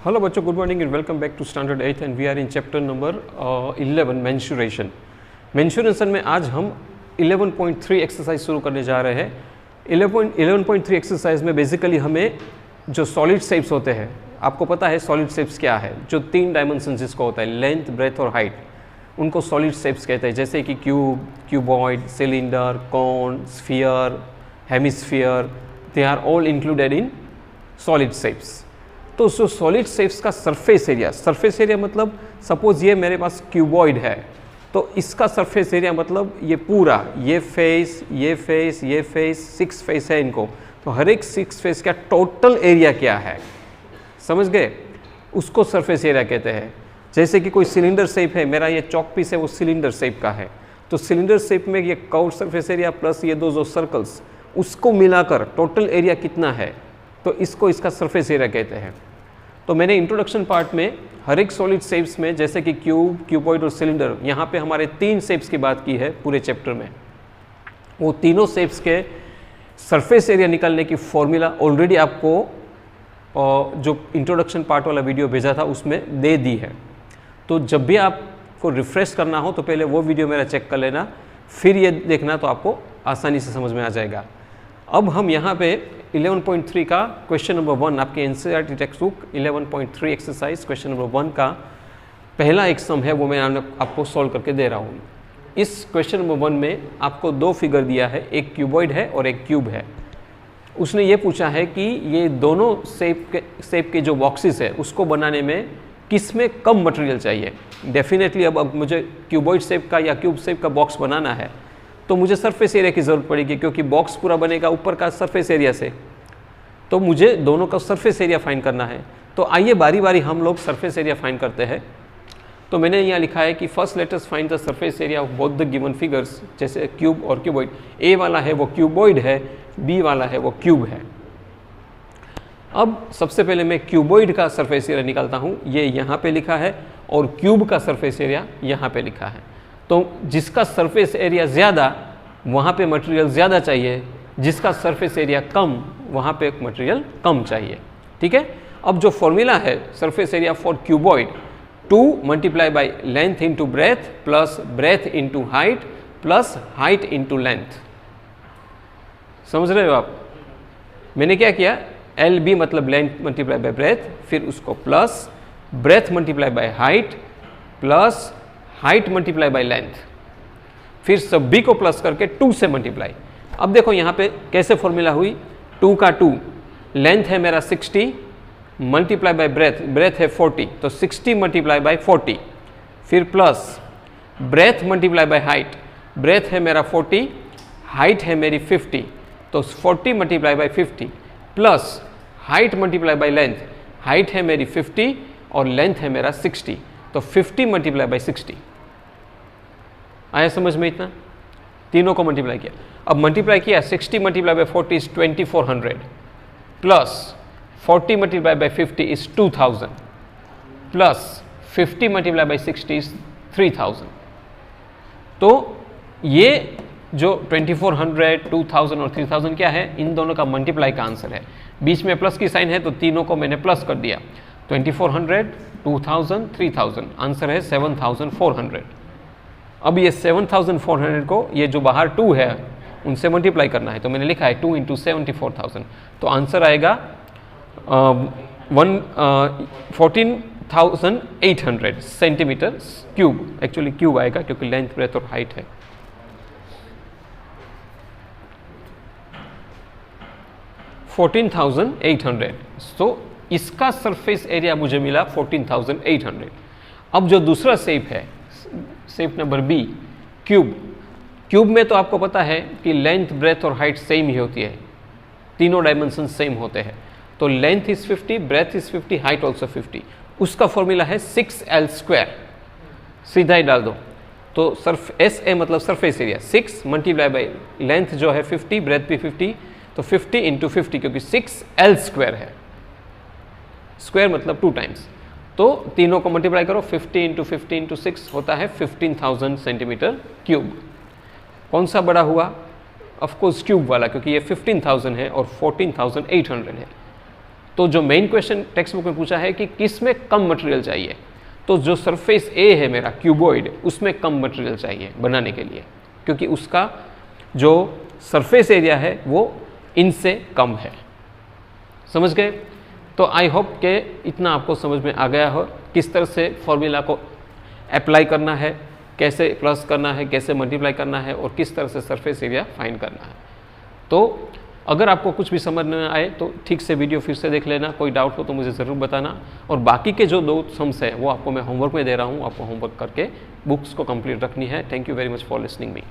Hello बच्चों, good morning and welcome back to standard 8 and we are in chapter number 11 mensuration. Mensuration में आज हम 11.3 exercise शुरू करने जा रहे हैं। 11.3 एक्सरसाइज में बेसिकली हमें जो सॉलिड शेप्स होते हैं, आपको पता है सॉलिड शेप्स क्या है, जो 3 डायमेंशन जिसको होता है लेंथ, ब्रेथ और हाइट, उनको सॉलिड शेप्स कहते हैं। जैसे कि cube, cuboid, cylinder, cone, sphere, hemisphere, they are all included in solid shapes. तो जो सॉलिड शेप्स का सरफेस एरिया मतलब सपोज ये मेरे पास क्यूबॉइड है, तो इसका सरफेस एरिया मतलब ये पूरा, ये फेस, ये फेस, ये फेस, 6 फेस है इनको, तो हर एक 6 फेस का टोटल एरिया क्या है, समझ गए, उसको सरफेस एरिया कहते हैं। जैसे कि कोई सिलेंडर शेप है, मेरा ये चॉक पीस है वो सिलेंडर शेप का है, तो सिलेंडर शेप में ये कर्व सरफेस एरिया प्लस ये दो जो सर्कल्स, उसको मिलाकर टोटल एरिया कितना है, तो इसको इसका सरफेस एरिया कहते हैं। तो मैंने इंट्रोडक्शन पार्ट में हर एक सॉलिड शेप्स में, जैसे कि क्यूब, क्यूबॉइड और सिलेंडर, यहाँ पे हमारे 3 शेप्स की बात की है पूरे चैप्टर में। वो तीनों शेप्स के सरफेस एरिया निकालने की फॉर्मूला ऑलरेडी आपको जो इंट्रोडक्शन पार्ट वाला वीडियो भेजा था उसमें दे दी है। तो जब भी आपको रिफ्रेश करना हो तो पहले वो वीडियो मेरा चेक कर लेना, फिर ये देखना, तो आपको आसानी से समझ में आ जाएगा। अब हम यहाँ पे 11.3 का क्वेश्चन नंबर 1, आपके NCERT text book 11.3 exercise question number 1 का पहला एक सम है, वो मैं आपको सॉल्व करके दे रहा हूँ। इस क्वेश्चन नंबर 1 में आपको 2 फिगर दिया है, एक क्यूबॉइड है और एक क्यूब है। उसने ये पूछा है कि ये दोनों शेप के जो बॉक्सेस है उसको बनाने में किस में कम मटेरियल चाहिए। डेफिनेटली अब मुझे क्यूबॉइड शेप का या क्यूब शेप का बॉक्स बनाना है तो मुझे सरफेस एरिया की ज़रूरत पड़ेगी, क्योंकि बॉक्स पूरा बनेगा ऊपर का सरफेस एरिया से, तो मुझे दोनों का सरफेस एरिया फाइंड करना है। तो आइए बारी बारी हम लोग सरफेस एरिया फाइंड करते हैं। तो मैंने यहाँ लिखा है कि first let us find the surface area of both the given figures, जैसे क्यूब और क्यूबॉइड। ए वाला है वो क्यूबॉइड है, बी वाला है वो क्यूब है। अब सबसे पहले मैं क्यूबॉइड का सरफेस एरिया निकालता हूँ, ये यहाँ पे लिखा है, और क्यूब का सरफेस एरिया यहाँ पे लिखा है। तो जिसका सरफेस एरिया ज़्यादा वहाँ पे मटेरियल ज़्यादा चाहिए, जिसका सरफेस एरिया कम वहाँ पे मटेरियल कम चाहिए, ठीक है। अब जो फॉर्मूला है surface area for cuboid, 2 multiply by length into breadth plus breadth into height plus height into length. समझ रहे हो आप? मैंने क्या किया, एल बी मतलब लेंथ मल्टीप्लाई बाई ब्रेथ, फिर उसको plus breadth multiply by height plus height multiply by length, फिर सभी को प्लस करके 2 से मल्टीप्लाई। अब देखो यहाँ पे कैसे फॉर्मूला हुई, 2 का 2, लेंथ है मेरा 60 मल्टीप्लाई बाई ब्रेथ है 40, तो 60 मल्टीप्लाई बाई 40, फिर plus breadth multiply by height, breadth है मेरा 40, हाइट है मेरी 50, तो 40 multiply by 50 plus height multiply by length, height है मेरी 50 और लेंथ है मेरा 60, तो 50 मल्टीप्लाई बाई 60। आया समझ में? इतना तीनों को मल्टीप्लाई किया। अब मल्टीप्लाई किया, 60 multiply by 40 is 2400 plus 40 multiply by 50 is 2000 plus 50 multiply by 60 is 3000। तो ये जो 2400, 2000 और 3000 क्या है, इन दोनों का मल्टीप्लाई का आंसर है। बीच में प्लस की साइन है तो तीनों को मैंने प्लस कर दिया, 2400, 2000, 3000, आंसर है 7400। अब ये 7400 को ये जो बाहर 2 है उनसे मल्टीप्लाई करना है, तो मैंने लिखा है 2 इंटू 74,000, तो आंसर आएगा 14,800 सेंटीमीटर क्यूब। एक्चुअली क्यूब आएगा क्योंकि लेंथ, ब्रेथ और हाइट है। $14,800, तो इसका सरफेस एरिया मुझे मिला 14,800। अब जो दूसरा शेप है, शेप नंबर बी, क्यूब में तो आपको पता है कि लेंथ, ब्रेथ और हाइट सेम ही होती है, तीनों डायमेंशन सेम होते हैं। तो length is 50, breadth is 50, height also 50। उसका फॉर्मूला है 6L², सीधा ही डाल दो। तो एस ए मतलब surface area, 6 multiply by length जो है 50, ब्रेथ भी 50, तो 50 इंटू 50, क्योंकि 6L² है, स्क्वायर मतलब 2 टाइम्स, तो तीनों को मल्टीप्लाई करो, 50 इंटू 50 इंटू 6 होता है 15,000 सेंटीमीटर क्यूब। कौन सा बड़ा हुआ? ऑफकोर्स क्यूब वाला, क्योंकि ये 15,000 है और 14,800 है। तो जो मेन क्वेश्चन टेक्स्ट बुक में पूछा है कि किस में कम मटेरियल चाहिए, तो जो सरफेस ए है मेरा क्यूबॉइड, उसमें कम मटेरियल चाहिए बनाने के लिए, क्योंकि उसका जो सरफेस एरिया है वो इनसे कम है। समझ गए? तो आई होप कि इतना आपको समझ में आ गया हो किस तरह से फॉर्मूला को अप्लाई करना है, कैसे प्लस करना है, कैसे मल्टीप्लाई करना है और किस तरह से सरफेस एरिया फाइंड करना है। तो अगर आपको कुछ भी समझ न आए तो ठीक से वीडियो फिर से देख लेना, कोई डाउट हो तो मुझे ज़रूर बताना। और बाकी के जो 2 सम्स है वो आपको मैं होमवर्क में दे रहा हूँ, आपको होमवर्क करके बुक्स को कंप्लीट रखनी है। Thank you very much for listening me.